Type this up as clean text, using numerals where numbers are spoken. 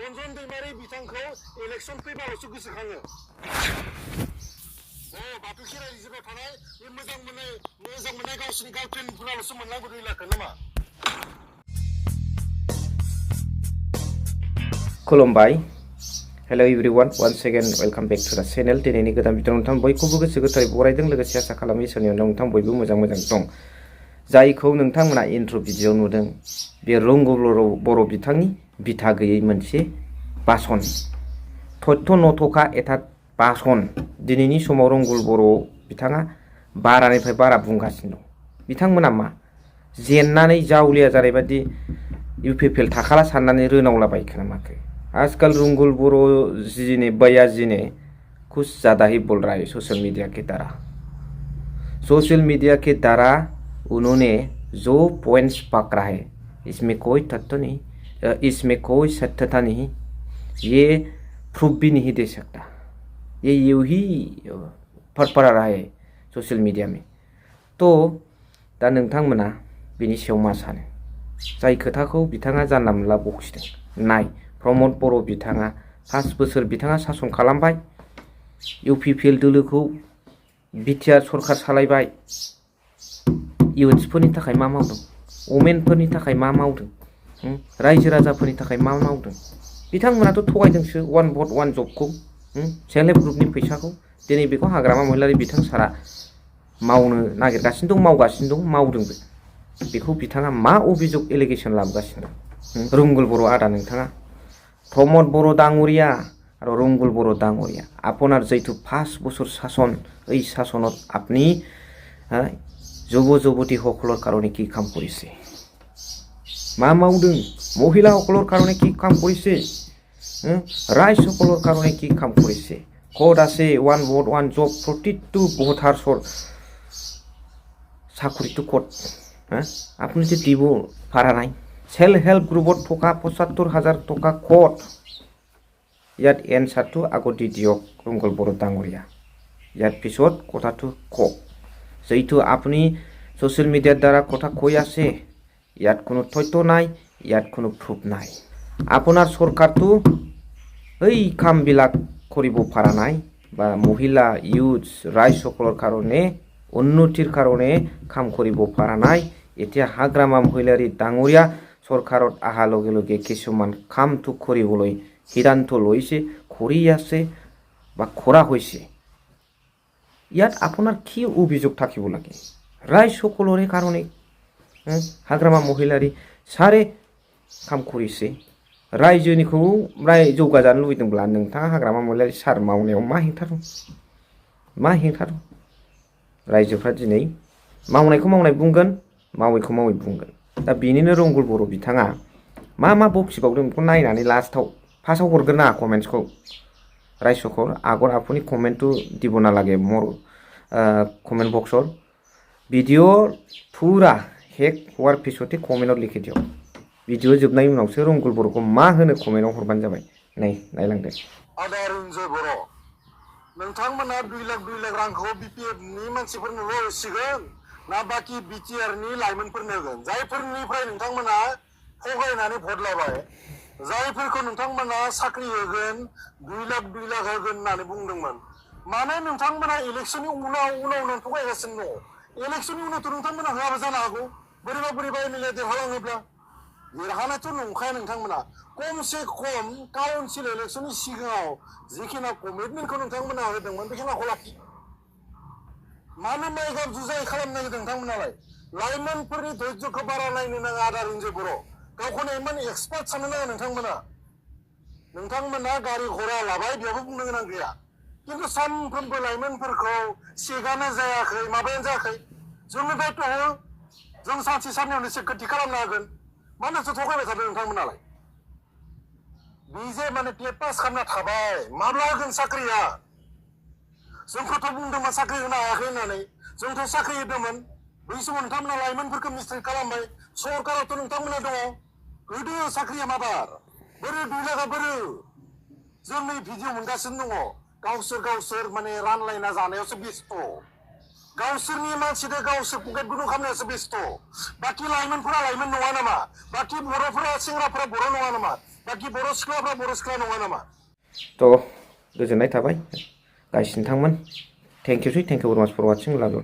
रन्जन दैमारि बिथांखौ इलेक्सन फैबाल'सो गोसोखाङो। बाथौ खेराइ रिजोर्टआव थानाय बे मोजां मोननाय गावसिनि गार्लफ्रेन्डफोराल'सो मोननांगौ 2 लाखखौ नामा? खुलुमबाय। Hello everyone, once again welcome back to the channel. दिनैनि गोदान भिडिअ नोंथां बयखौबो गोसो गोथारै बरायदों, लोगोसे आसा खालामो इसोरनि अननायाव नोंथां बयबो मोजां दं। जायखौ नोंथांमोना इन्ट्र' भिडिअ नुदों बे रंगुल बर' बिथांनि बिथा गैयै मोनसे भाषण, तथ्य नथखा एथा भाषण। दिनैनि समाव रंगुल बर' बिथाङा बारानिफ्राय बारा बुंगासिनो दं। बिथांमोना मा जेननानै जावलिया जानाय बादि इउपिपिएल थाखाला साननानै रोनावलाबायखो ना माखो? आजकल रंगुल बर' जी ने भैया जी ने कुछ ज़्यादा ही बोल रहा है सोशल मीडिया के द्वारा। सोशल मीडिया के द्वारा उन्होंने जो पॉइंट्स पकड़ा है इसमें कोई तथ्य नहीं, इसमें कोई सत्यता नहीं, ये प्रूफ भी नहीं दे सकता। ये यूं ही फरफरा रहा है सोशल मीडिया में। तो दा नोंथांमोना बेनि सायाव मा सानो? जाय खोथाखौ बिथाङा जानला मोनला बखिदों। नाय, प्रमद बर' बिथाङा 5 बोसोर बिथाङा सासन खालामबाय, इउपिपिएल दोलोखौ बिटिआर सरकार सालायबाय, इउथ्सफोरनि थाखाय मा मावदों, वमेनफोरनि थाखाय मा मावदों, रायजो राजाफोरनि थाखाय मा मावदों? बिथांमोनाथ' थगायदोंसो 1 भट 1 जबखौ, सेल्फ हेल्प ग्रुपनि फैसाखौ। दिनै बेखौ हाग्रामा महिलारि बिथां सारा मावनो नागिरगासिनो दं, मावगासिनो दं, मावदोंबो। बेखौ बिथाङा मा अभियोग एलिगेशन लाबोगासिनो दं? रंगुल बर' आदा नोंथाङा, प्रमद बर' ডাঙৰীয়া और रंगुल बर' ডাঙৰীয়া, আপনার যেহেতু 5 বছর শাসন, এই শাসনত আপনি যুব যুবতী সকলের কারণে কি কাম করেছে? মা মাউদों? মহিলা সকলের কারণে কি কাম করেছে? রাইজ সকলের কারণে কি কাম করেছে? কোড আছে 1 ভোট 1 জব, প্রতিটো ভোটার চাকরিটো কোড আপনি যে দিব পারা নাই। सेल्फ हेल्प ग्रुपत टका 75,000 टका कोड यात एनसारटु आगो दिदियक रंगुल बर' ডাঙৰীয়া। यात पिছত কথাটো ক যেইটো আপনি সোশ্যাল মিডিয়ার দ্বারা কথা কৈ আছে, ইয়াত কোনো তথ্য নাই, ইয়াত কোনো প্রুফ নাই। আপনার সরকারটো এই কামবিলাক কৰিব পাৰা নাই, বা মহিলা ইউথ রাইজ সকলের কারণে উন্নতির কারণে কাম কৰিব পাৰা নাই। এতিয়া হাগ্ৰামা মহিলাৰী ডাঙৰীয়া सरकारत अहा लगे लगे किसुमान कामটো কৰিবলৈ সিদ্ধান্ত লৈছে, কৰি আছে বা কৰা হৈছে। ইয়াত আপোনাৰ কি অভিযোগ থাকিব লাগে? ৰাইজ সকলৰে কাৰণে হাগ্ৰামা মহিলাৰী सारे কাম কৰিছে। रायजोनिखौ जौगाजानो लुबैदोंब्ला नोंथाङा हाग्रामा महिलारी सार मावनायाव मा हेंथा दं? मा हेंथा दं? रायजोफ्रा दिनै मावनायखौ मावनाय बुंगोन, मावैखौ मावै बुंगोन। दा बेनिनो रंगुल बर' बिथाङा मा बखिबावदों बेखौ नायनानै लास्टआव फार्स्टआव हरगोन ना कमेन्ट्सखौ। रायजोखौ आगर आफुनि कमेन्टটো দিব নালাগে मोर कमेन्ट बक्सर। भिडिअ पुरा हेक होवार पिछते कमेन्टआव लिखि दियो। भिडिअ जोबनायनि उनावसो रंगुल बर'खौ मा होनो कमेन्टआव हरबानो जाबाय। नायलांदो। आदा रन्जय बर', नोंथांमोना 2 लाख रांखौ बिपिएफनि मानसिफोरनोल' होसिगोन ना बाकी बिटिआरनि लाइमोनफोरनो होगोन? जायफोरनिफ्राय नोंथांमोना थगायनानै भट लाबाय, जायफोरखौ नोंथांमोना साख्रि होगोन, 2 लाख होगोन होननानै बुंदोंमोन, मानो नोंथांमोना इलेक्शननि उनाव थगायगासिनो दङ? इलेक्शननि उनावथ' नोंथांमोना होआबो जानो हागौ, बोरैबा एमएलए देरहालाङोब्ला। देरहानायथ' नंखाया नोंथांमोना। खमसे खम काउन्सिल इलेक्शननि सिगाङाव जिखिना कमिटमेन्टखौ नोंथांमोना होदोंमोन बेखिनिखौ लाखि। मानो माइगाब जुजाय खालामनो नागिरदों नोंथांमोनालाय? लाइमोनफोरनि धैर्यखौ बारा नायनो नाङा आदा रन्जय बर'। गावखौनो इमान एक्सपार्ट साननो नाङा नोंथांमोना। नोंथांमोना गारि घोड़ा लाबाय, बेयावबो बुंनो गोनां गैया। किन्तु सानफ्रोमबो लाइमोनफोरखौ सेगानो जायाखै, माबायानो जायाखै। जोंनो दायित्व हो, जों सानसे साननैयावनो सिकिउरिटि खालामनो हागोन। मानोथो थगायबाय थादों नोंथांमोनालाय? बिजे माने टेट पास खालामना थाबाय, माब्ला होगोन साख्रिया? जोंखौथ' बुंदोंमोन साख्रि होनो हायाखै होननानै। जोंथ' साख्रि होदोंमोन। बै समाव नोंथांमोना लाइमोनफोरखौ मिस्ट्रिट खालामबाय। सरकारावथ' नोंथांमोना दङ, होदो साख्रिया माबार। बोरो 2 लाखा बोरो? जों नै भिडिअ मोनगासिनो दङ। गावसोर माने रानलायना जानायावसो बेस्थ'। गावसोरनि मानसिजों गावसोर पकेट गुदुं खालामनायावसो बेस्थ'। बाखि लाइमोनफोरा लाइमोन नङा नामा? बाखि बर'फोरा सेंग्राफोरा बर' नङा नामा? बाखि बर' सिख्लाफ्रा बर' सिख्ला नङा नामा? थ' गोजोननाय थाबाय गाइस नोंथांमोन थेंक इउ भेरि माच फर वाचिं लाभ इउ।